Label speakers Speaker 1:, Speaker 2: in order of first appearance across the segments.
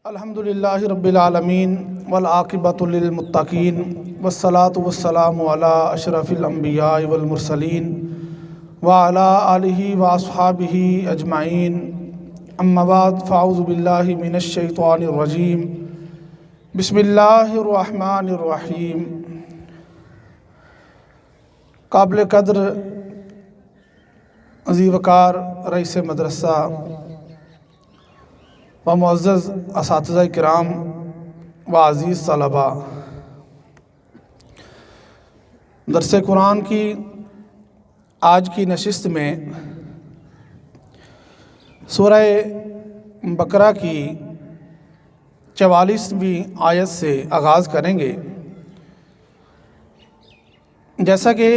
Speaker 1: الحمدللہ رب العالمین والعاقبۃ للمتقین والصلاۃ والسلام علی اشرف الانبیاء والمرسلین وعلی آلہ واصحابہ اجمعین اما بعد فاعوذ باللہ من الشیطان الرجیم بسم اللہ الرحمن الرحیم۔ قابل قدر عزیز وقار رئیس مدرسہ و معزز اساتذہ کرام و عزیز طلباء، درس قرآن کی آج کی نشست میں سورہ بقرہ کی 44ویں آیت سے آغاز کریں گے۔ جیسا کہ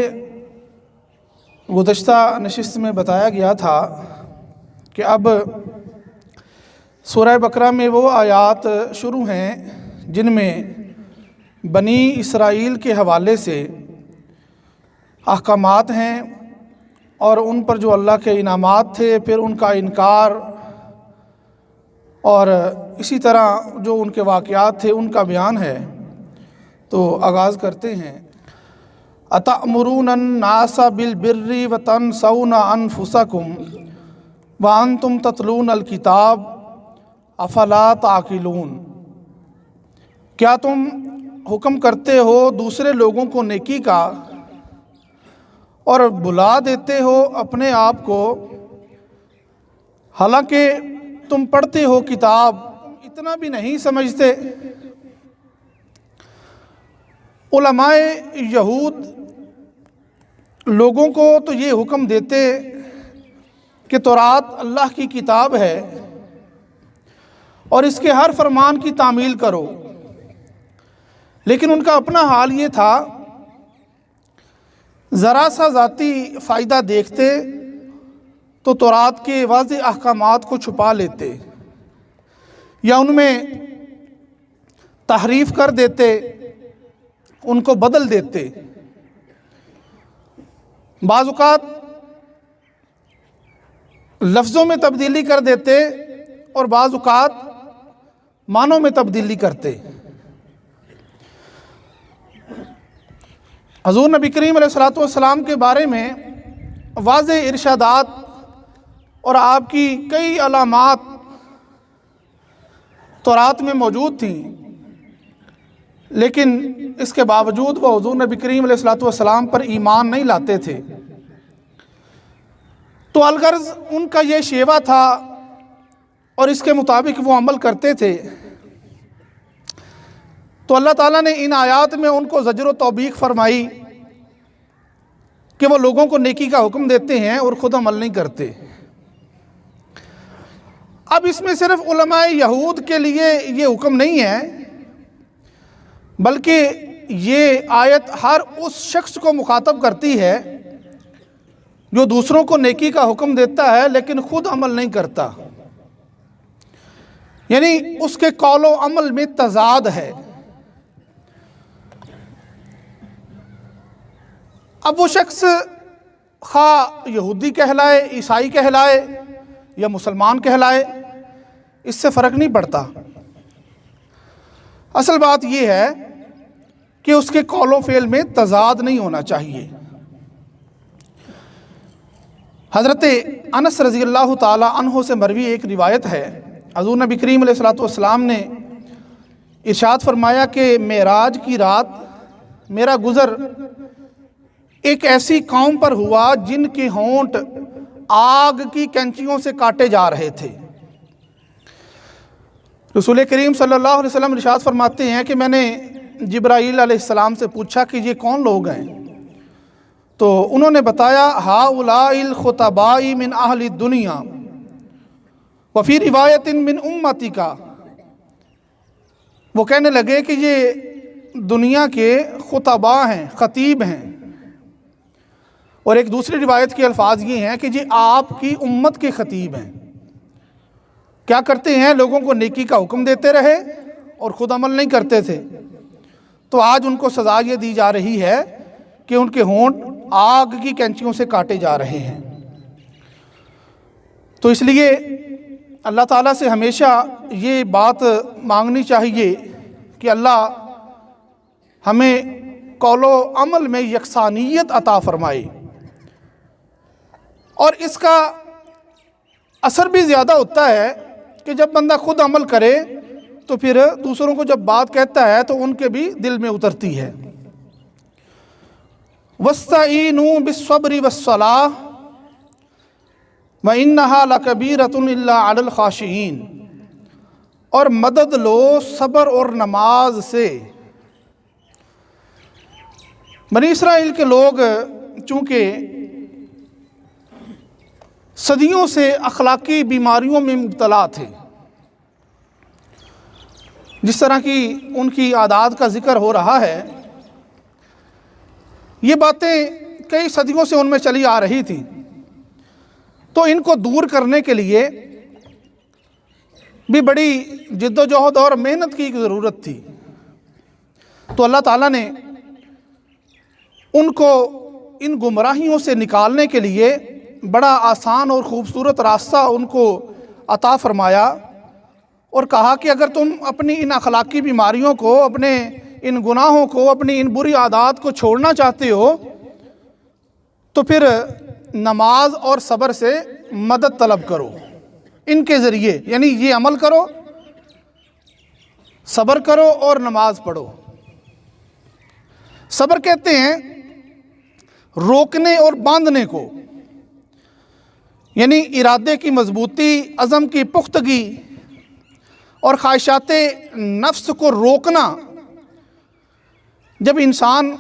Speaker 1: گزشتہ نشست میں بتایا گیا تھا کہ اب سورہ بقرہ میں وہ آیات شروع ہیں جن میں بنی اسرائیل کے حوالے سے احکامات ہیں اور ان پر جو اللہ کے انعامات تھے، پھر ان کا انکار، اور اسی طرح جو ان کے واقعات تھے ان کا بیان ہے۔ تو آغاز کرتے ہیں۔ اَتَأْمُرُونَ النَّاسَ بِالْبِرِّ وَتَنْسَوْنَ أَنفُسَكُمْ وَأَنْتُمْ تَتْلُونَ الْكِتَابَ افلا تعقلون، کیا تم حکم کرتے ہو دوسرے لوگوں کو نیکی کا اور بلا دیتے ہو اپنے آپ کو، حالانکہ تم پڑھتے ہو کتاب، اتنا بھی نہیں سمجھتے؟ علماء یہود لوگوں کو تو یہ حکم دیتے کہ تورات اللہ کی کتاب ہے اور اس کے ہر فرمان کی تعمیل کرو، لیکن ان کا اپنا حال یہ تھا، ذرا سا ذاتی فائدہ دیکھتے تو تورات کے واضح احکامات کو چھپا لیتے یا ان میں تحریف کر دیتے، ان کو بدل دیتے۔ بعض اوقات لفظوں میں تبدیلی کر دیتے اور بعض اوقات معنوں میں تبدیلی کرتے۔ حضور نبی کریم علیہ السلام کے بارے میں واضح ارشادات اور آپ کی کئی علامات تورات میں موجود تھیں، لیکن اس کے باوجود وہ حضور نبی کریم علیہ السلام پر ایمان نہیں لاتے تھے۔ تو الغرض ان کا یہ شیوہ تھا اور اس کے مطابق وہ عمل کرتے تھے۔ تو اللہ تعالیٰ نے ان آیات میں ان کو زجر و توبیخ فرمائی کہ وہ لوگوں کو نیکی کا حکم دیتے ہیں اور خود عمل نہیں کرتے۔ اب اس میں صرف علماء یہود کے لیے یہ حکم نہیں ہے، بلکہ یہ آیت ہر اس شخص کو مخاطب کرتی ہے جو دوسروں کو نیکی کا حکم دیتا ہے لیکن خود عمل نہیں کرتا، یعنی اس کے قول و عمل میں تضاد ہے۔ اب وہ شخص خواہ یہودی کہلائے، عیسائی کہلائے یا مسلمان کہلائے، اس سے فرق نہیں پڑتا۔ اصل بات یہ ہے کہ اس کے قول و فعل میں تضاد نہیں ہونا چاہیے۔ حضرت انس رضی اللہ تعالی عنہ سے مروی ایک روایت ہے، حضور نبی کریم علیہ السلام نے ارشاد فرمایا کہ معراج کی رات میرا گزر ایک ایسی قوم پر ہوا جن کے ہونٹ آگ کی کینچیوں سے کاٹے جا رہے تھے۔ رسول کریم صلی اللہ علیہ وسلم ارشاد فرماتے ہیں کہ میں نے جبرائیل علیہ السلام سے پوچھا کہ یہ کون لوگ ہیں؟ تو انہوں نے بتایا، ہؤلاء الخطباء من اہل الدنیا وفی روایت من امتی کا۔ وہ کہنے لگے کہ یہ دنیا کے خطباء ہیں، خطیب ہیں، اور ایک دوسری روایت کے الفاظ یہ ہیں کہ یہ آپ کی امت کے خطیب ہیں۔ کیا کرتے ہیں؟ لوگوں کو نیکی کا حکم دیتے رہے اور خود عمل نہیں کرتے تھے۔ تو آج ان کو سزا یہ دی جا رہی ہے کہ ان کے ہونٹ آگ کی کینچیوں سے کاٹے جا رہے ہیں۔ تو اس لیے اللہ تعالیٰ سے ہمیشہ یہ بات مانگنی چاہیے کہ اللہ ہمیں قول و عمل میں یکسانیت عطا فرمائے، اور اس کا اثر بھی زیادہ ہوتا ہے کہ جب بندہ خود عمل کرے تو پھر دوسروں کو جب بات کہتا ہے تو ان کے بھی دل میں اترتی ہے۔ وَاسْتَعِینُوا بِالصَّبْرِ وَالصَّلَاةِ وَإِنَّهَا لَكَبِیرَةٌ إِلَّا عَلَى الْخَاشِعِینَ، اور مدد لو صبر اور نماز سے۔ بنی اسرائیل کے لوگ چونکہ صدیوں سے اخلاقی بیماریوں میں مبتلا تھے، جس طرح کی ان کی عادات کا ذکر ہو رہا ہے، یہ باتیں کئی صدیوں سے ان میں چلی آ رہی تھیں، تو ان کو دور کرنے کے لیے بھی بڑی جد و جہد اور محنت کی ضرورت تھی۔ تو اللہ تعالیٰ نے ان کو ان گمراہیوں سے نکالنے کے لیے بڑا آسان اور خوبصورت راستہ ان کو عطا فرمایا، اور کہا کہ اگر تم اپنی ان اخلاقی بیماریوں کو، اپنے ان گناہوں کو، اپنی ان بری عادات کو چھوڑنا چاہتے ہو تو پھر نماز اور صبر سے مدد طلب کرو ان کے ذریعے، یعنی یہ عمل کرو، صبر کرو اور نماز پڑھو۔ صبر کہتے ہیں روکنے اور باندھنے کو، یعنی ارادے کی مضبوطی، عزم کی پختگی اور خواہشات نفس کو روکنا۔ جب انسان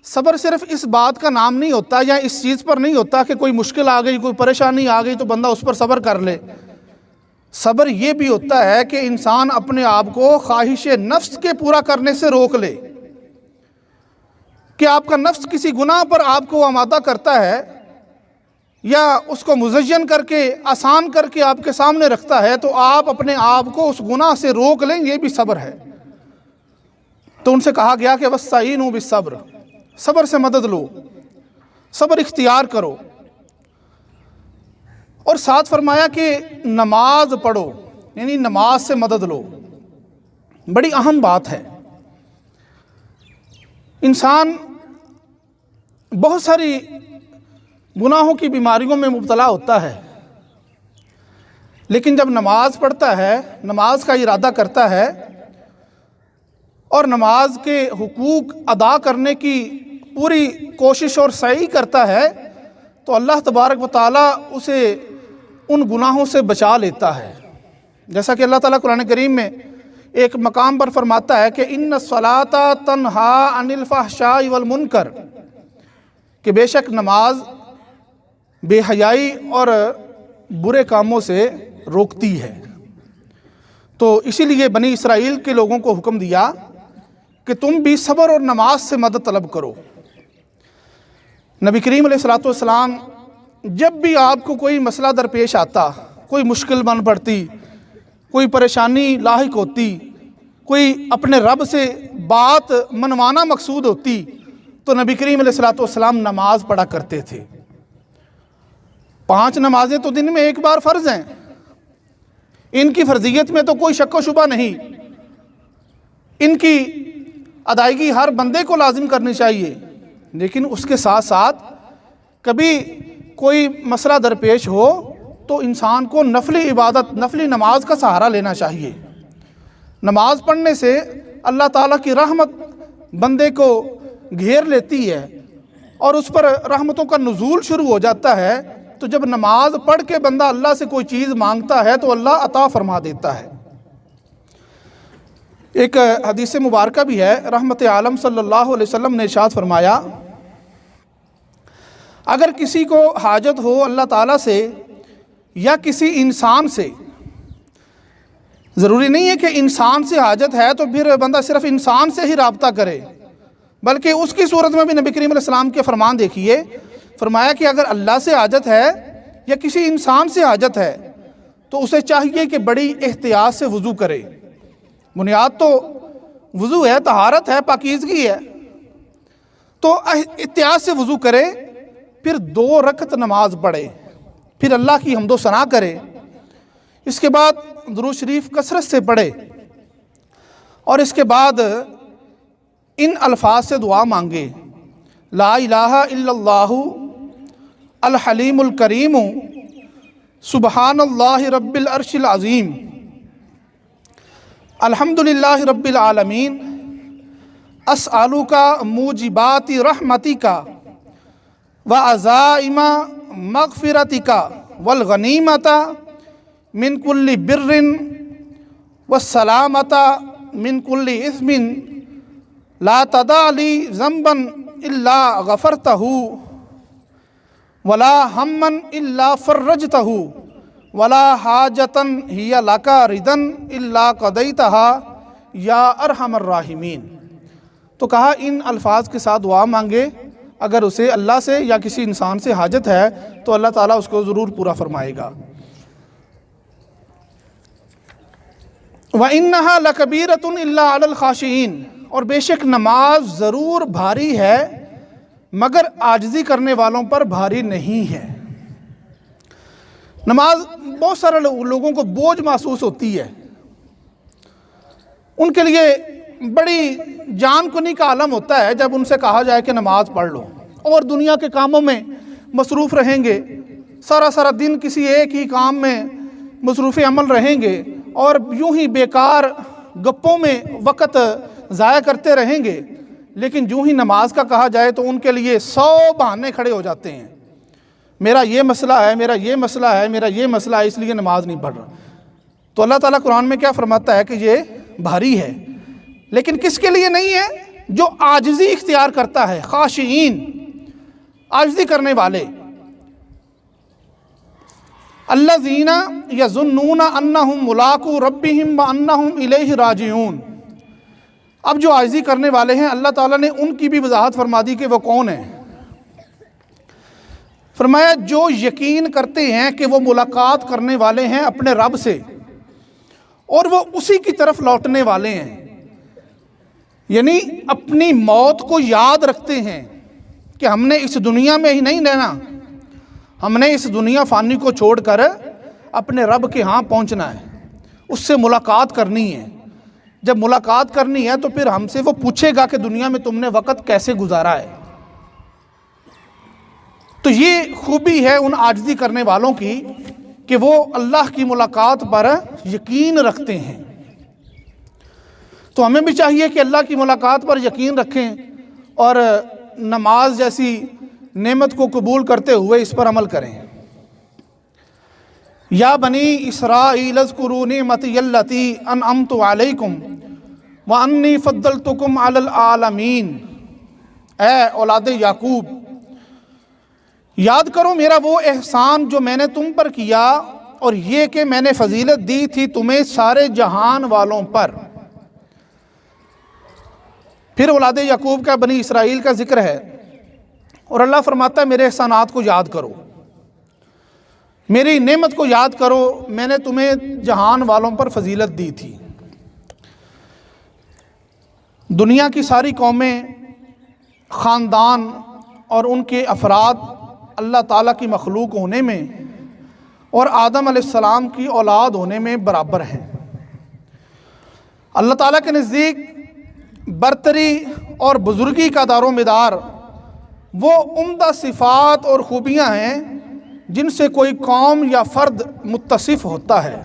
Speaker 1: صبر صرف اس بات کا نام نہیں ہوتا یا اس چیز پر نہیں ہوتا کہ کوئی مشکل آ گئی، کوئی پریشانی آ گئی تو بندہ اس پر صبر کر لے۔ صبر یہ بھی ہوتا ہے کہ انسان اپنے آپ کو خواہش نفس کے پورا کرنے سے روک لے، کہ آپ کا نفس کسی گناہ پر آپ کو آمادہ کرتا ہے یا اس کو مزین کر کے، آسان کر کے آپ کے سامنے رکھتا ہے، تو آپ اپنے آپ کو اس گناہ سے روک لیں، یہ بھی صبر ہے۔ تو ان سے کہا گیا کہ وَاسْتَعِینُوا بِالصَّبْرِ، صبر سے مدد لو، صبر اختیار کرو، اور ساتھ فرمایا کہ نماز پڑھو، یعنی نماز سے مدد لو۔ بڑی اہم بات ہے۔ انسان بہت ساری گناہوں کی بیماریوں میں مبتلا ہوتا ہے، لیکن جب نماز پڑھتا ہے، نماز کا ارادہ کرتا ہے اور نماز کے حقوق ادا کرنے کی پوری کوشش اور سعی کرتا ہے، تو اللہ تبارک و تعالیٰ اسے ان گناہوں سے بچا لیتا ہے۔ جیسا کہ اللہ تعالیٰ قرآن کریم میں ایک مقام پر فرماتا ہے کہ ان الصلاۃ تنہیٰ عن الفحشاء والمنکر، کہ بے شک نماز بے حیائی اور برے کاموں سے روکتی ہے۔ تو اسی لیے بنی اسرائیل کے لوگوں کو حکم دیا کہ تم بھی صبر اور نماز سے مدد طلب کرو۔ نبی کریم علیہ السلام جب بھی آپ کو کوئی مسئلہ درپیش آتا، کوئی مشکل بن پڑتی، کوئی پریشانی لاحق ہوتی، کوئی اپنے رب سے بات منوانا مقصود ہوتی، تو نبی کریم علیہ السلام نماز پڑھا کرتے تھے۔ 5 نمازیں تو دن میں ایک بار فرض ہیں، ان کی فرضیت میں تو کوئی شک و شبہ نہیں، ان کی ادائیگی ہر بندے کو لازم کرنی چاہیے، لیکن اس کے ساتھ ساتھ کبھی کوئی مسئلہ درپیش ہو تو انسان کو نفلی عبادت، نفلی نماز کا سہارا لینا چاہیے۔ نماز پڑھنے سے اللہ تعالیٰ کی رحمت بندے کو گھیر لیتی ہے اور اس پر رحمتوں کا نزول شروع ہو جاتا ہے۔ تو جب نماز پڑھ کے بندہ اللہ سے کوئی چیز مانگتا ہے تو اللہ عطا فرما دیتا ہے۔ ایک حدیث مبارکہ بھی ہے، رحمت عالم صلی اللہ علیہ وسلم نے ارشاد فرمایا، اگر کسی کو حاجت ہو اللہ تعالیٰ سے یا کسی انسان سے، ضروری نہیں ہے کہ انسان سے حاجت ہے تو پھر بندہ صرف انسان سے ہی رابطہ کرے، بلکہ اس کی صورت میں بھی نبی کریم علیہ السلام کے فرمان دیکھیے، فرمایا کہ اگر اللہ سے حاجت ہے یا کسی انسان سے حاجت ہے تو اسے چاہیے کہ بڑی احتیاط سے وضو کرے۔ بنیاد تو وضو ہے، طہارت ہے، پاکیزگی ہے، تو احتیاط سے وضو کرے، پھر 2 رکعت نماز پڑھے، پھر اللہ کی حمد و ثنا کرے۔ اس کے بعد درود شریف کثرت سے پڑھے اور اس کے بعد ان الفاظ سے دعا مانگے: لا الہ الا اللہ الحلیم الکریم سبحان اللہ رب العرش العظیم الحمد للہ رب العالمین اسألک موجبات رحمتک وعزائم مغفرتک والغنیمت من کل بر والسلامت من کل اثم لا تدع لی ذنبا الا غفرتہ ولا ہما الا فرجتہ ولا حاجتا ہی لک رضا الا قضیتہا یا ارحم الراحمین۔ تو کہا ان الفاظ کے ساتھ دعا مانگے، اگر اسے اللہ سے یا کسی انسان سے حاجت ہے تو اللہ تعالیٰ اس کو ضرور پورا فرمائے گا۔ وَإِنَّهَا لَكَبِيرَةٌ إِلَّا عَلَى الْخَاشِعِينَ، اور بے شک نماز ضرور بھاری ہے مگر عاجزی کرنے والوں پر بھاری نہیں ہے۔ نماز بہت سارے لوگوں کو بوجھ محسوس ہوتی ہے، ان کے لیے بڑی جان کنی کا عالم ہوتا ہے جب ان سے کہا جائے کہ نماز پڑھ لو، اور دنیا کے کاموں میں مصروف رہیں گے، سارا دن کسی ایک ہی کام میں مصروف عمل رہیں گے اور یوں ہی بیکار گپوں میں وقت ضائع کرتے رہیں گے، لیکن جو ہی نماز کا کہا جائے تو ان کے لیے 100 بہانے کھڑے ہو جاتے ہیں۔ میرا یہ مسئلہ ہے، میرا یہ مسئلہ ہے، میرا یہ مسئلہ ہے، اس لیے نماز نہیں پڑھ رہا۔ تو اللہ تعالیٰ قرآن میں کیا فرماتا ہے کہ یہ بھاری ہے، لیکن کس کے لیے نہیں ہے؟ جو عاجزی اختیار کرتا ہے، خاشعین، عاجزی کرنے والے۔ الذین یظنون انہم ملاقو ربہم وانہم الیہ راجعون۔ اب جو عاجزی کرنے والے ہیں اللہ تعالیٰ نے ان کی بھی وضاحت فرما دی کہ وہ کون ہیں۔ فرمایا جو یقین کرتے ہیں کہ وہ ملاقات کرنے والے ہیں اپنے رب سے اور وہ اسی کی طرف لوٹنے والے ہیں، یعنی اپنی موت کو یاد رکھتے ہیں کہ ہم نے اس دنیا میں ہی نہیں رہنا، ہم نے اس دنیا فانی کو چھوڑ کر اپنے رب کے ہاں پہنچنا ہے، اس سے ملاقات کرنی ہے۔ جب ملاقات کرنی ہے تو پھر ہم سے وہ پوچھے گا کہ دنیا میں تم نے وقت کیسے گزارا ہے۔ تو یہ خوبی ہے ان عاجزی کرنے والوں کی کہ وہ اللہ کی ملاقات پر یقین رکھتے ہیں۔ تو ہمیں بھی چاہیے کہ اللہ کی ملاقات پر یقین رکھیں اور نماز جیسی نعمت کو قبول کرتے ہوئے اس پر عمل کریں۔ یا بنی اسرائیل اذکروا نعمتی التی انعمت علیکم وانی فضلتکم علی العالمین۔ اے اولاد یعقوب، یاد کرو میرا وہ احسان جو میں نے تم پر کیا اور یہ کہ میں نے فضیلت دی تھی تمہیں سارے جہان والوں پر۔ پھر اولاد یعقوب کا، بنی اسرائیل کا ذکر ہے اور اللہ فرماتا ہے میرے احسانات کو یاد کرو، میری نعمت کو یاد کرو، میں نے تمہیں جہان والوں پر فضیلت دی تھی۔ دنیا کی ساری قومیں، خاندان اور ان کے افراد اللہ تعالیٰ کی مخلوق ہونے میں اور آدم علیہ السلام کی اولاد ہونے میں برابر ہیں۔ اللہ تعالیٰ کے نزدیک برتری اور بزرگی کا دار و مدار وہ عمدہ صفات اور خوبیاں ہیں جن سے کوئی قوم یا فرد متصف ہوتا ہے۔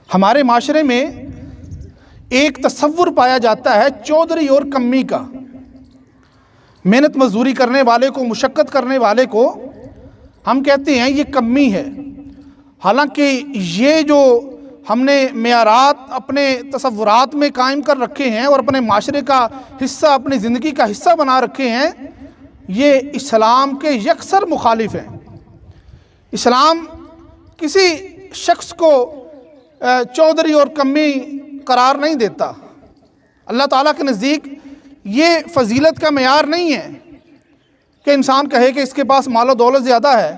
Speaker 1: ہمارے معاشرے میں ایک تصور پایا جاتا ہے چودھری اور کمی کا۔ محنت مزدوری کرنے والے کو، مشقت کرنے والے کو ہم کہتے ہیں یہ کمی ہے، حالانکہ یہ جو ہم نے معیارات اپنے تصورات میں قائم کر رکھے ہیں اور اپنے معاشرے کا حصہ، اپنی زندگی کا حصہ بنا رکھے ہیں، یہ اسلام کے یکسر مخالف ہیں۔ اسلام کسی شخص کو چودھری اور کمی قرار نہیں دیتا۔ اللہ تعالیٰ کے نزدیک یہ فضیلت کا معیار نہیں ہے کہ انسان کہے کہ اس کے پاس مال و دولت زیادہ ہے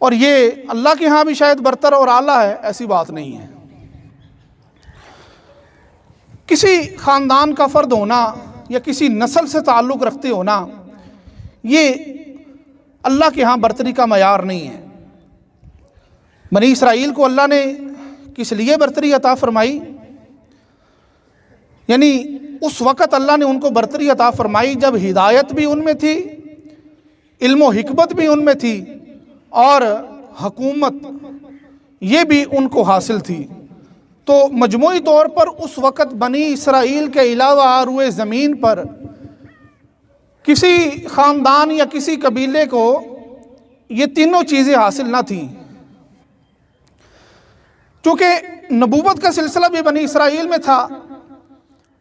Speaker 1: اور یہ اللہ کے ہاں بھی شاید برتر اور اعلیٰ ہے، ایسی بات نہیں ہے۔ کسی خاندان کا فرد ہونا یا کسی نسل سے تعلق رکھتے ہونا یہ اللہ کے ہاں برتری کا معیار نہیں ہے۔ بنی اسرائیل کو اللہ نے کس لیے برتری عطا فرمائی؟ یعنی اس وقت اللہ نے ان کو برتری عطا فرمائی جب ہدایت بھی ان میں تھی، علم و حکمت بھی ان میں تھی، اور حکومت یہ بھی ان کو حاصل تھی۔ تو مجموعی طور پر اس وقت بنی اسرائیل کے علاوہ روئے زمین پر کسی خاندان یا کسی قبیلے کو یہ تینوں چیزیں حاصل نہ تھیں۔ چونکہ نبوت کا سلسلہ بھی بنی اسرائیل میں تھا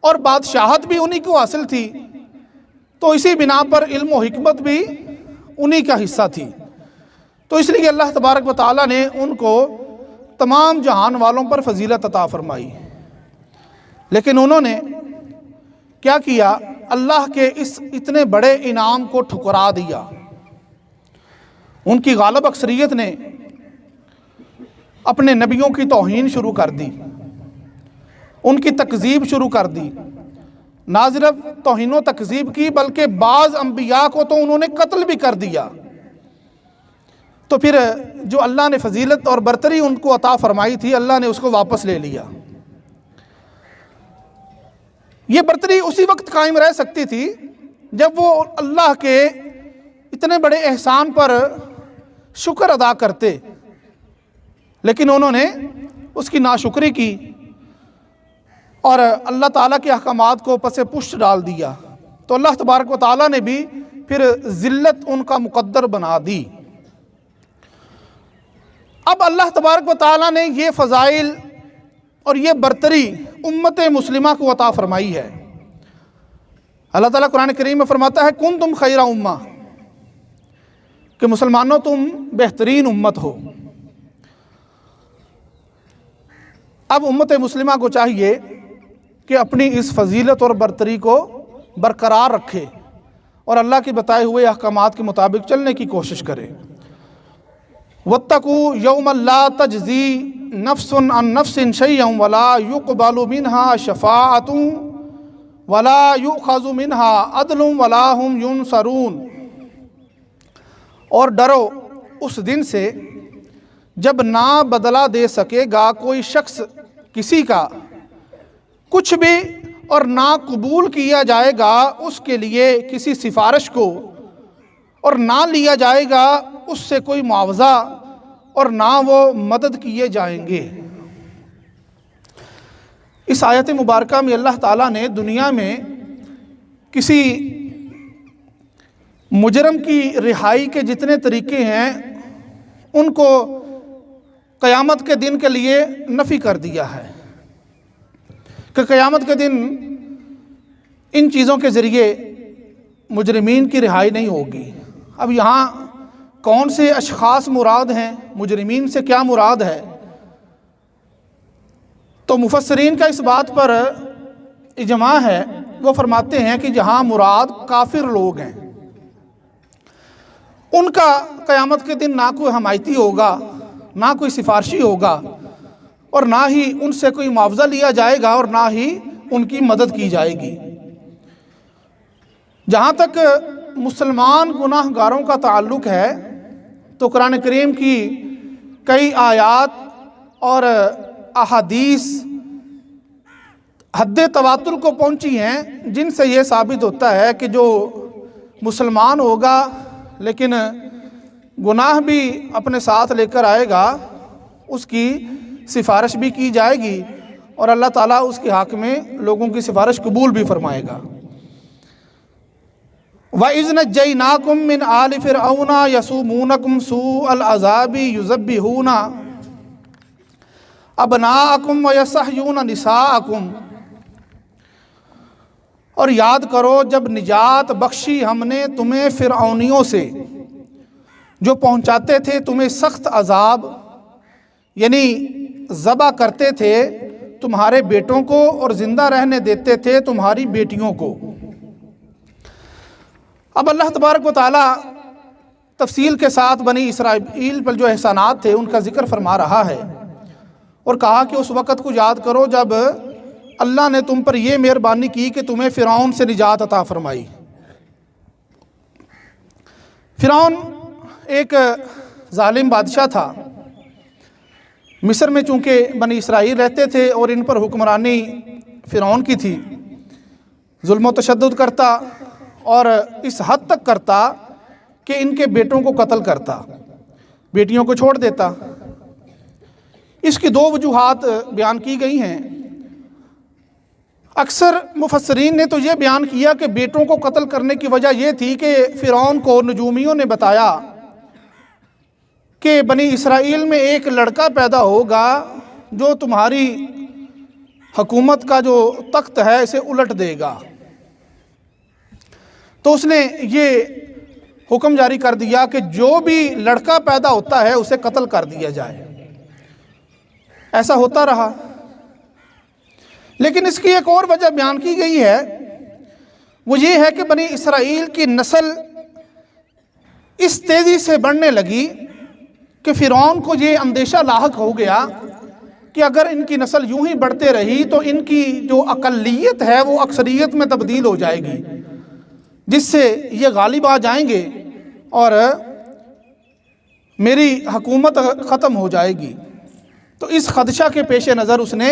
Speaker 1: اور بادشاہت بھی انہی کو حاصل تھی، تو اسی بنا پر علم و حکمت بھی انہی کا حصہ تھی۔ تو اس لیے اللہ تبارک و تعالیٰ نے ان کو تمام جہان والوں پر فضیلت عطا فرمائی، لیکن انہوں نے کیا کیا؟ اللہ کے اس اتنے بڑے انعام کو ٹھکرا دیا۔ ان کی غالب اکثریت نے اپنے نبیوں کی توہین شروع کر دی، ان کی تکذیب شروع کر دی۔ نہ صرف توہین و تکذیب کی بلکہ بعض انبیاء کو تو انہوں نے قتل بھی کر دیا۔ تو پھر جو اللہ نے فضیلت اور برتری ان کو عطا فرمائی تھی، اللہ نے اس کو واپس لے لیا۔ یہ برتری اسی وقت قائم رہ سکتی تھی جب وہ اللہ کے اتنے بڑے احسان پر شکر ادا کرتے، لیکن انہوں نے اس کی ناشکری کی اور اللہ تعالیٰ کے احکامات کو پس پشت ڈال دیا۔ تو اللہ تبارک و تعالیٰ نے بھی پھر ذلت ان کا مقدر بنا دی۔ اب اللہ تبارک و تعالیٰ نے یہ فضائل اور یہ برتری امت مسلمہ کو عطا فرمائی ہے۔ اللہ تعالیٰ قرآن کریم میں فرماتا ہے کنتم خیر امہ، کہ مسلمانوں تم بہترین امت ہو۔ اب امت مسلمہ کو چاہیے کہ اپنی اس فضیلت اور برتری کو برقرار رکھے اور اللہ کے بتائے ہوئے احکامات کے مطابق چلنے کی کوشش کرے۔ واتقوا یوما لا تجزی نفس عن نفس شیئا ولا يقبل منها شفاعة ولا يؤخذ منها عدل ولا هم ينصرون۔ اور ڈرو اس دن سے جب نہ بدلہ دے سکے گا کوئی شخص کسی کا کچھ بھی، اور نہ قبول کیا جائے گا اس کے لیے کسی سفارش کو، اور نہ لیا جائے گا اس سے کوئی معاوضہ، اور نہ وہ مدد کیے جائیں گے۔ اس آیت مبارکہ میں اللہ تعالیٰ نے دنیا میں کسی مجرم کی رہائی کے جتنے طریقے ہیں ان کو قیامت کے دن کے لیے نفی کر دیا ہے کہ قیامت کے دن ان چیزوں کے ذریعے مجرمین کی رہائی نہیں ہوگی۔ اب یہاں کون سے اشخاص مراد ہیں، مجرمین سے کیا مراد ہے؟ تو مفسرین کا اس بات پر اجماع ہے، وہ فرماتے ہیں کہ جہاں مراد کافر لوگ ہیں ان کا قیامت کے دن نہ کوئی حمایتی ہوگا، نہ کوئی سفارشی ہوگا، اور نہ ہی ان سے کوئی معاوضہ لیا جائے گا، اور نہ ہی ان کی مدد کی جائے گی۔ جہاں تک مسلمان گناہ گاروں کا تعلق ہے تو قرآن کریم کی کئی آیات اور احادیث حد تواتر کو پہنچی ہیں جن سے یہ ثابت ہوتا ہے کہ جو مسلمان ہوگا لیکن گناہ بھی اپنے ساتھ لے کر آئے گا، اس کی سفارش بھی کی جائے گی اور اللہ تعالیٰ اس کے حق میں لوگوں کی سفارش قبول بھی فرمائے گا۔ وَإِذْ نَجَّيْنَاكُمْ مِنْ آلِ فِرْعَوْنَ يَسُومُونَكُمْ سُوءَ الْعَذَابِ يُذَبِّحُونَ أَبْنَاءَكُمْ وَيَسْتَحْيُونَ نِسَاءَكُمْ۔ اور یاد کرو جب نجات بخشی ہم نے تمہیں فرعونیوں سے، جو پہنچاتے تھے تمہیں سخت عذاب، یعنی ذبح کرتے تھے تمہارے بیٹوں کو اور زندہ رہنے دیتے تھے تمہاری بیٹیوں کو۔ اب اللہ تبارک و تعالیٰ تفصیل کے ساتھ بنی اسرائیل پر جو احسانات تھے ان کا ذکر فرما رہا ہے، اور کہا کہ اس وقت کو یاد کرو جب اللہ نے تم پر یہ مہربانی کی کہ تمہیں فرعون سے نجات عطا فرمائی۔ فرعون ایک ظالم بادشاہ تھا مصر میں چونکہ بنی اسرائیل رہتے تھے اور ان پر حکمرانی فرعون کی تھی، ظلم و تشدد کرتا اور اس حد تک کرتا کہ ان کے بیٹوں کو قتل کرتا، بیٹیوں کو چھوڑ دیتا۔ اس کی 2 وجوہات بیان کی گئی ہیں۔ اکثر مفسرین نے تو یہ بیان کیا کہ بیٹوں کو قتل کرنے کی وجہ یہ تھی کہ فرعون کو نجومیوں نے بتایا کہ بنی اسرائیل میں ایک لڑکا پیدا ہوگا جو تمہاری حکومت کا جو تخت ہے اسے الٹ دے گا، تو اس نے یہ حکم جاری کر دیا کہ جو بھی لڑکا پیدا ہوتا ہے اسے قتل کر دیا جائے۔ ایسا ہوتا رہا، لیکن اس کی ایک اور وجہ بیان کی گئی ہے، وہ یہ ہے کہ بنی اسرائیل کی نسل اس تیزی سے بڑھنے لگی کہ فرعون کو یہ اندیشہ لاحق ہو گیا کہ اگر ان کی نسل یوں ہی بڑھتے رہی تو ان کی جو اقلیت ہے وہ اکثریت میں تبدیل ہو جائے گی، جس سے یہ غالب آ جائیں گے اور میری حکومت ختم ہو جائے گی۔ تو اس خدشہ کے پیش نظر اس نے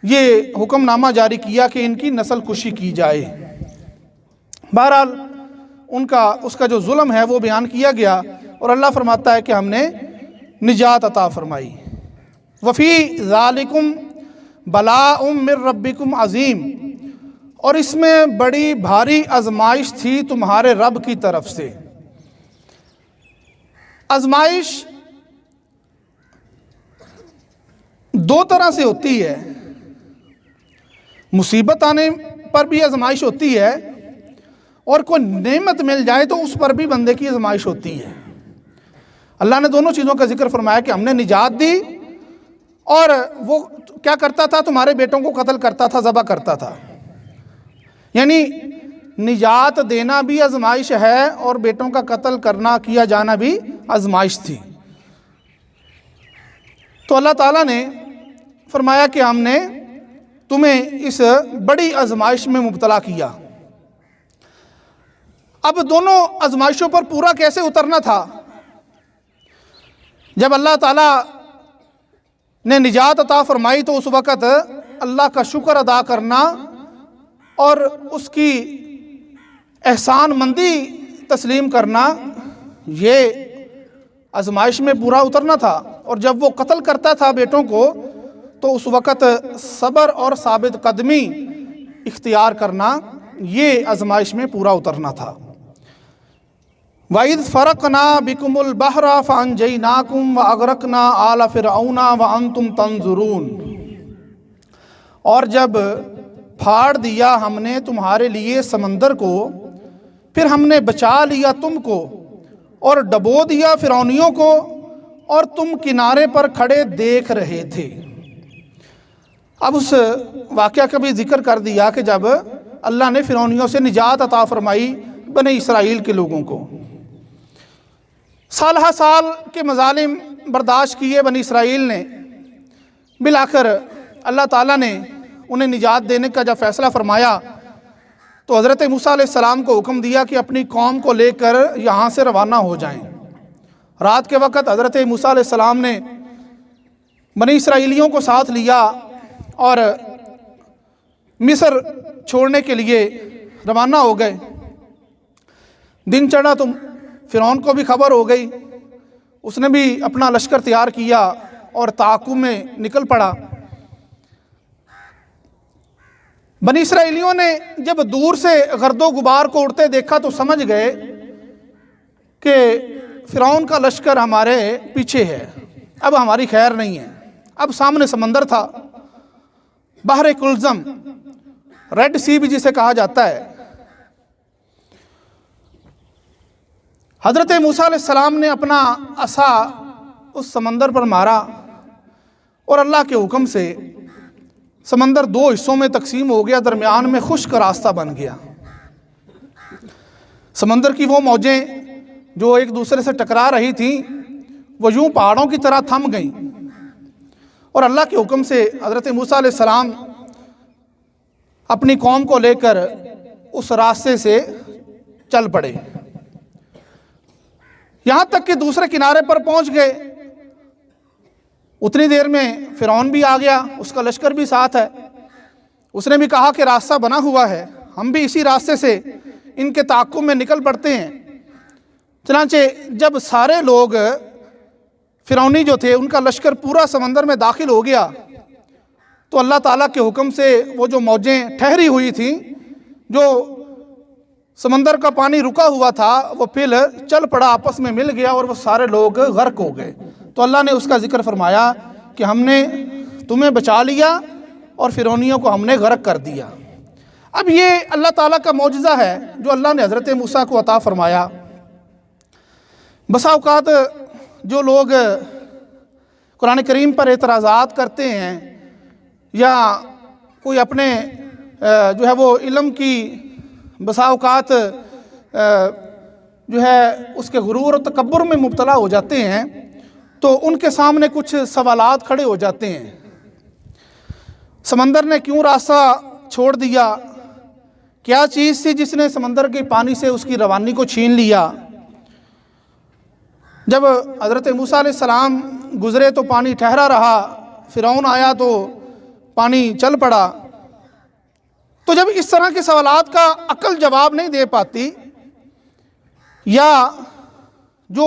Speaker 1: یہ حکم نامہ جاری کیا کہ ان کی نسل کشی کی جائے۔ بہرحال اس کا جو ظلم ہے وہ بیان کیا گیا، اور اللہ فرماتا ہے کہ ہم نے نجات عطا فرمائی۔ وفی ذالکم بلاء من ربکم عظیم، اور اس میں بڑی بھاری آزمائش تھی تمہارے رب کی طرف سے۔ آزمائش 2 طرح سے ہوتی ہے، مصیبت آنے پر بھی آزمائش ہوتی ہے، اور کوئی نعمت مل جائے تو اس پر بھی بندے کی آزمائش ہوتی ہے۔ اللہ نے دونوں چیزوں کا ذکر فرمایا کہ ہم نے نجات دی، اور وہ کیا کرتا تھا؟ تمہارے بیٹوں کو قتل کرتا تھا، ذبح کرتا تھا۔ یعنی نجات دینا بھی آزمائش ہے، اور بیٹوں کا قتل کرنا، کیا جانا بھی آزمائش تھی۔ تو اللہ تعالیٰ نے فرمایا کہ ہم نے تمہیں اس بڑی آزمائش میں مبتلا کیا۔ اب دونوں آزمائشوں پر پورا کیسے اترنا تھا؟ جب اللہ تعالیٰ نے نجات عطا فرمائی تو اس وقت اللہ کا شکر ادا کرنا اور اس کی احسان مندی تسلیم کرنا، یہ آزمائش میں پورا اترنا تھا۔ اور جب وہ قتل کرتا تھا بیٹوں کو تو اس وقت صبر اور ثابت قدمی اختیار کرنا، یہ آزمائش میں پورا اترنا تھا۔ وَإِذْ فَرَقْنَا بِكُمُ الْبَحْرَ فَأَنْجَيْنَاكُمْ وَأَغْرَقْنَا آلَ فِرْعَوْنَ وَأَنْتُمْ تَنْظُرُونَ، اور جب پھاڑ دیا ہم نے تمہارے لیے سمندر کو، پھر ہم نے بچا لیا تم کو اور ڈبو دیا فرعونیوں کو، اور تم کنارے پر کھڑے دیکھ رہے تھے۔ اب اس واقعہ کا بھی ذکر کر دیا کہ جب اللہ نے فرعونیوں سے نجات عطا فرمائی بنی اسرائیل کے لوگوں کو، سالہ سال کے مظالم برداشت کیے بنی اسرائیل نے، بالآخر اللہ تعالیٰ نے انہیں نجات دینے کا جب فیصلہ فرمایا تو حضرت موسیٰ علیہ السلام کو حکم دیا کہ اپنی قوم کو لے کر یہاں سے روانہ ہو جائیں۔ رات کے وقت حضرت موسیٰ علیہ السلام نے بنی اسرائیلیوں کو ساتھ لیا اور مصر چھوڑنے کے لیے روانہ ہو گئے۔ دن چڑھا تو فرعون کو بھی خبر ہو گئی، اس نے بھی اپنا لشکر تیار کیا اور تعاقب میں نکل پڑا۔ بنی اسرائیلیوں نے جب دور سے گرد و غبار کو اڑتے دیکھا تو سمجھ گئے کہ فرعون کا لشکر ہمارے پیچھے ہے، اب ہماری خیر نہیں ہے۔ اب سامنے سمندر تھا، بحر کلزم، ریڈ سی بھی جسے کہا جاتا ہے۔ حضرت موسیٰ علیہ السلام نے اپنا عصا اس سمندر پر مارا اور اللہ کے حکم سے سمندر 2 حصوں میں تقسیم ہو گیا، درمیان میں خشک راستہ بن گیا۔ سمندر کی وہ موجیں جو ایک دوسرے سے ٹکرا رہی تھیں وہ یوں پہاڑوں کی طرح تھم گئیں، اور اللہ کے حکم سے حضرت موسیٰ علیہ السلام اپنی قوم کو لے کر اس راستے سے چل پڑے، یہاں تک کہ دوسرے کنارے پر پہنچ گئے۔ اتنی دیر میں فرعون بھی آ گیا، اس کا لشکر بھی ساتھ ہے، اس نے بھی کہا کہ راستہ بنا ہوا ہے، ہم بھی اسی راستے سے ان کے تعاقب میں نکل پڑتے ہیں۔ چنانچہ جب سارے لوگ فرعونی جو تھے ان کا لشکر پورا سمندر میں داخل ہو گیا تو اللہ تعالیٰ کے حکم سے وہ جو موجیں ٹھہری ہوئی تھیں، جو سمندر کا پانی رکا ہوا تھا، وہ پھر چل پڑا، آپس میں مل گیا اور وہ سارے لوگ غرق ہو گئے۔ تو اللہ نے اس کا ذکر فرمایا کہ ہم نے تمہیں بچا لیا اور فرعونیوں کو ہم نے غرق کر دیا۔ اب یہ اللہ تعالیٰ کا معجزہ ہے جو اللہ نے حضرت موسیٰ کو عطا فرمایا۔ بسا اوقات جو لوگ قرآن کریم پر اعتراضات کرتے ہیں یا کوئی اپنے جو ہے وہ علم کی بسا اوقات جو ہے اس کے غرور و تکبر میں مبتلا ہو جاتے ہیں، تو ان کے سامنے کچھ سوالات کھڑے ہو جاتے ہیں۔ سمندر نے کیوں راستہ چھوڑ دیا؟ کیا چیز تھی جس نے سمندر کے پانی سے اس کی روانی کو چھین لیا؟ جب حضرت موسیٰ علیہ السلام گزرے تو پانی ٹھہرا رہا، فرعون آیا تو پانی چل پڑا۔ تو جب اس طرح کے سوالات کا عقل جواب نہیں دے پاتی، یا جو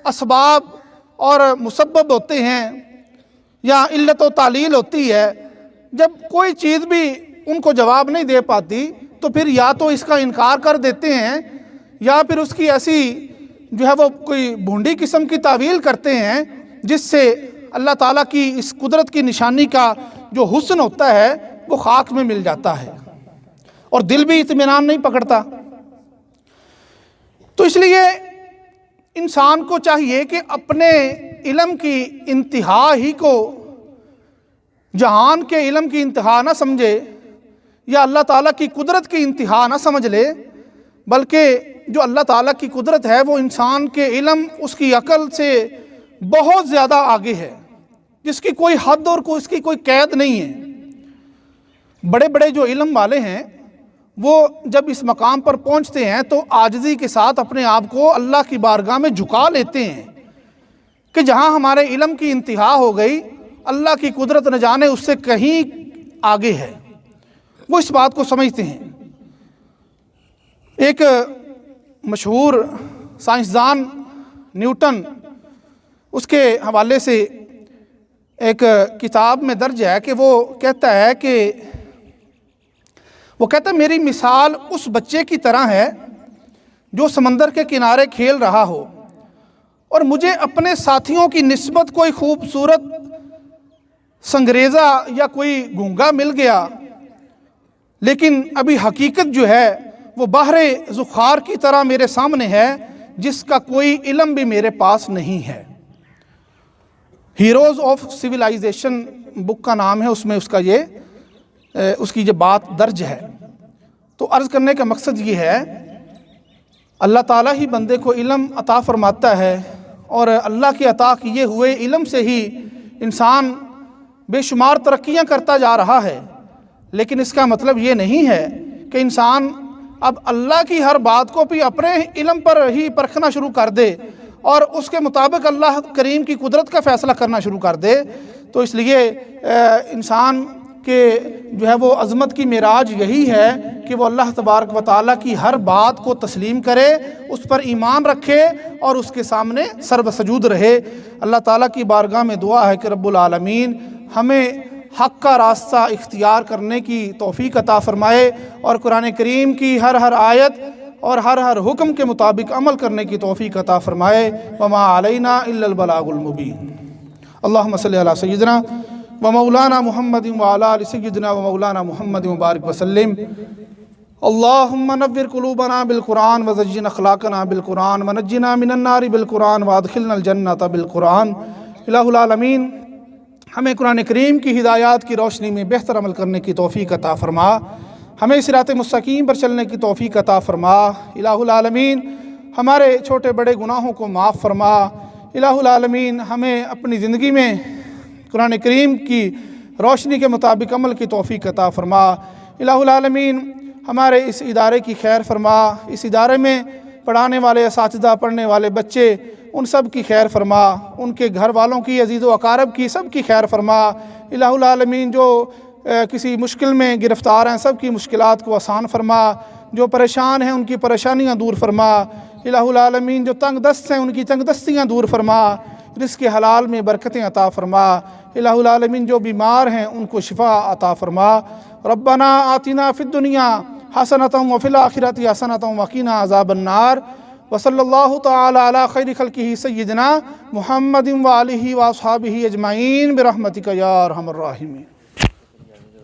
Speaker 1: اسباب اور مسبب ہوتے ہیں یا علت و تعلیل ہوتی ہے، جب کوئی چیز بھی ان کو جواب نہیں دے پاتی تو پھر یا تو اس کا انکار کر دیتے ہیں یا پھر اس کی ایسی جو ہے وہ کوئی بھونڈی قسم کی تعویل کرتے ہیں جس سے اللہ تعالیٰ کی اس قدرت کی نشانی کا جو حسن ہوتا ہے وہ خاک میں مل جاتا ہے اور دل بھی اطمینان نہیں پکڑتا۔ تو اس لیے انسان کو چاہیے کہ اپنے علم کی انتہا ہی کو جہان کے علم کی انتہا نہ سمجھے یا اللہ تعالیٰ کی قدرت کی انتہا نہ سمجھ لے، بلکہ جو اللہ تعالیٰ کی قدرت ہے وہ انسان کے علم، اس کی عقل سے بہت زیادہ آگے ہے، جس کی کوئی حد اور اس کی کوئی قید نہیں ہے۔ بڑے بڑے جو علم والے ہیں وہ جب اس مقام پر پہنچتے ہیں تو عاجزی کے ساتھ اپنے آپ کو اللہ کی بارگاہ میں جھکا لیتے ہیں کہ جہاں ہمارے علم کی انتہا ہو گئی، اللہ کی قدرت نہ جانے اس سے کہیں آگے ہے، وہ اس بات کو سمجھتے ہیں۔ ایک مشہور سائنسدان نیوٹن، اس کے حوالے سے ایک کتاب میں درج ہے کہ وہ کہتا ہے میری مثال اس بچے کی طرح ہے جو سمندر کے کنارے کھیل رہا ہو اور مجھے اپنے ساتھیوں کی نسبت کوئی خوبصورت سنگریزہ یا کوئی گونگا مل گیا، لیکن ابھی حقیقت جو ہے وہ بحر زخار کی طرح میرے سامنے ہے جس کا کوئی علم بھی میرے پاس نہیں ہے۔ ہیروز آف سویلائزیشن بک کا نام ہے، اس میں اس کی یہ بات درج ہے۔ تو عرض کرنے کا مقصد یہ ہے، اللہ تعالیٰ ہی بندے کو علم عطا فرماتا ہے اور اللہ کے عطا کیے ہوئے علم سے ہی انسان بے شمار ترقیاں کرتا جا رہا ہے، لیکن اس کا مطلب یہ نہیں ہے کہ انسان اب اللہ کی ہر بات کو بھی اپنے علم پر ہی پرکھنا شروع کر دے اور اس کے مطابق اللہ کریم کی قدرت کا فیصلہ کرنا شروع کر دے۔ تو اس لیے انسان کے جو ہے وہ عظمت کی معراج یہی ہے کہ وہ اللہ تبارک و تعالیٰ کی ہر بات کو تسلیم کرے، اس پر ایمان رکھے اور اس کے سامنے سر بسجود رہے۔ اللہ تعالیٰ کی بارگاہ میں دعا ہے کہ رب العالمین ہمیں حق کا راستہ اختیار کرنے کی توفیق عطا فرمائے اور قرآن کریم کی ہر آیت اور ہر حکم کے مطابق عمل کرنے کی توفیق عطا فرمائے۔ وما علینا الا البلاغ المبین۔ اللہم صلی علی سیدنا و مولانا محمد وعلی آل سیدنا و مولانا محمد مبارک وسلم۔ اللہم نور قلوبنا بالقرآن وزین اخلاقنا بالقرآن ونجنا من النار بالقرآن وادخلنا الجنۃ بالقرآن۔ الہ العالمین ہمیں قرآن کریم کی ہدایات کی روشنی میں بہتر عمل کرنے کی توفیق عطا فرما، ہمیں صراط مستقیم پر چلنے کی توفیق عطا فرما۔ الہ العالمین ہمارے چھوٹے بڑے گناہوں کو معاف فرما۔ الہ العالمین ہمیں اپنی زندگی میں قرآن کریم کی روشنی کے مطابق عمل کی توفیق عطا فرما۔ الہ العالمین ہمارے اس ادارے کی خیر فرما، اس ادارے میں پڑھانے والے اساتذہ، پڑھنے والے بچے، ان سب کی خیر فرما، ان کے گھر والوں کی، عزیز و اقارب کی، سب کی خیر فرما۔ الہ العالمین جو کسی مشکل میں گرفتار ہیں سب کی مشکلات کو آسان فرما، جو پریشان ہیں ان کی پریشانیاں دور فرما۔ الہ العالمین جو تنگ دست ہیں ان کی تنگ دستیاں دور فرما، رزق حلال میں برکتیں عطا فرما۔ الہ العالمین جو بیمار ہیں ان کو شفا عطا فرما۔ ربنا آتنا فی الدنیا حسنۃ وفی الآخرۃ حسنۃ وقنا عذاب النار۔ وصلی اللہ تعالی علی خیر خلقہ سیدنا محمد وآلہ واصحابہ اجمعین برحمتک یا ارحم الراحمین۔